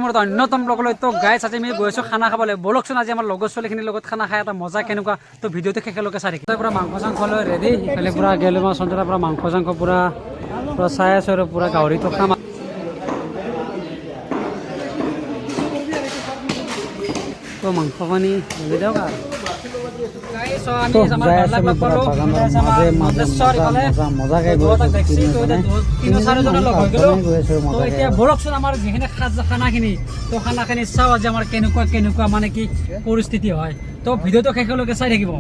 মোৰ অন্যতম লগলৈ তো গাইছ আজি আমি গৈছোঁ খানা খাবলৈ বলকচোন আজি আমাৰ লগৰ ছোৱালীখিনিৰ লগত খানা খাই এটা মজা কেনেকুৱা তো ভিডিঅ'টো শেষলৈকে চাই থাকিম পূৰা মাংস চাংখ লৈ ৰেডি ইফালে পূৰা গেলো মাছ সঞ্চৰা পূৰা মাংস চাংখ পূৰা চাই আছোঁ আৰু পূৰা গাহৰিটো খাম তো মাংসখিনি লৈ দিয়ক আৰু বলকচোন আমাৰ যিখিনি খানাখিনি তো খানাখিনি চাওঁ আজি আমাৰ কেনেকুৱা মানে কি পৰিস্থিতি হয় তো ভিডিঅ'টো শেষলৈকে চাই থাকিব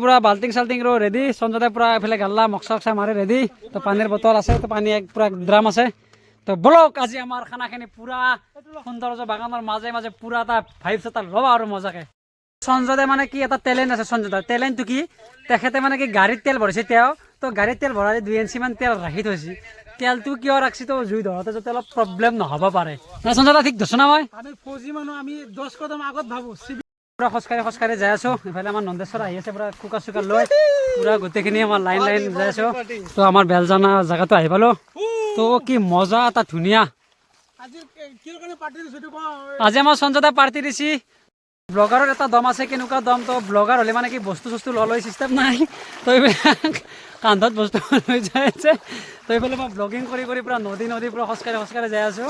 পুৰা বাল্টিং চাল্টিং ৰেডি সঞ্জয় পুৰা এইফালে গাল্লা মক্সা মাৰি ৰেডি তো পানীৰ বটল আছে তো পানী পুৰা ড্ৰাম আছে তো বলক আজি আমাৰ খানাখিনি পুৰা সৌন্দৰ্য বাগানৰ মাজে মাজে পুৰা এটা ভাইবছ এটা ল'বা আৰু মজাকে সঞ্জয় মানে কি এটা টেলেণ্ট আছে সঞ্জয় টেলেণ্টটো কি তেখেতে মানে কি গাড়ীত তেল ভৰাইছে তেওঁ তো গাড়ীত তেল ভৰাই 2 ইঞ্চি মান তেল ৰাখি থৈছে তেলটো কিয় ৰাখছি তো জুই ধৰোঁতে যাতে অলপ প্ৰব্লেম নহ'ব পাৰে না সঞ্জয় ঠিক ধৰছ না মই আমি ফৌজি মানুহ আমি 10 কদম আগত ভাবো পুৰা খোজকাঢ়ি যাই আছো ইফালে আমাৰ নন্দেশ্বৰ আহি আছে পুৰা কুকাৰ চুকাৰ লৈ পুৰা গোটেইখিনি আমাৰ লাইন যাই আছো তো আমাৰ বেলজানা জেগাটো আহি পালো তো কি মজা এটা ধুনীয়া আজি আমাৰ সঞ্জয় পাৰ্টি দিছি ব্লগাৰৰ এটা দম আছে কেনেকুৱা দম তো ব্লগাৰ হ'লে মানে কি বস্তু চস্তু লৈ চিষ্টেম নাই তো এইবিলাক কান্ধত বস্তু লৈ যাই আছে তো এইফালে মই ব্লগিং কৰি পুৰা নদী পুৰা খোজকাঢ়ি যাই আছো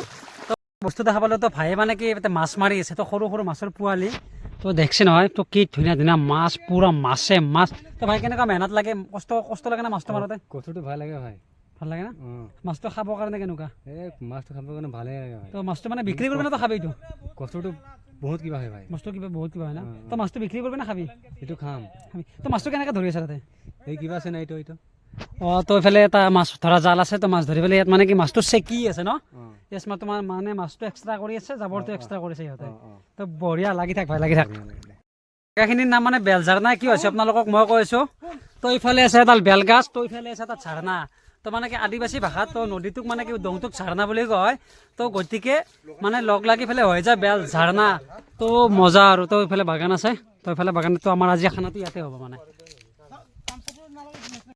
তো বস্তু দেখা পালোঁ তো ভাই মানে কি মাছ মাৰি আছে তো সৰু মাছৰ পোৱালি তো দেখছে নহয় তো কি ধুনীয়া মাছ পুৰা মাছ তো ভাই কেনেকুৱা মেহনত লাগে কষ্ট লাগে না মাছটো মাৰোঁতে কচুটো ভাল লাগে ভাই ভাল লাগে না মাছটো খাবৰ কাৰণে কেনেকুৱা মাছটো খাবৰ কাৰণে ভালে লাগে ভাই তো মাছটো মানে বিক্ৰী কৰিবি না তো খাবি এইটো কচুটো বহুত কিবা হয় ভাই মাছটো কিবা বহুত কিবা হয় না তো মাছটো বিক্ৰী কৰিবি না খাবি এইটো খাম তো মাছটো কেনেকৈ ধৰি আছে তাতে এই কিবা আছে না এইটো অঁ তো এইফালে এটা মাছ ধৰা জাল আছে তো মাছ ধৰি পেলাই ইয়াত মানে কি মাছটো চেকি আছে ন তোমাৰ মানে মাছটো এক্সট্ৰা কৰি আছে জাবৰটো এক্সট্ৰা কৰিছে সিহঁতে তো বঢ়িয়া লাগি থাক ভাই লাগি থাক জেগাখিনিৰ নাম মানে বেলঝাৰণা কি হৈছে আপোনালোকক মই কৈছোঁ তো ইফালে আছে এডাল বেলগাছ তো ইফালে আছে এটা ঝাৰণা তো মানে কি আদিবাসী ভাষাত তো নদীটোক মানে কি দংটোক ঝাৰণা বুলি কয় তো গতিকে মানে লগ লাগি পেলাই হৈ যায় বেল ঝাৰণা তো মজা আৰু তো ইফালে বাগান আছে তো ইফালে বাগানটো আমাৰ আজি খানাটো ইয়াতে হ'ব মানে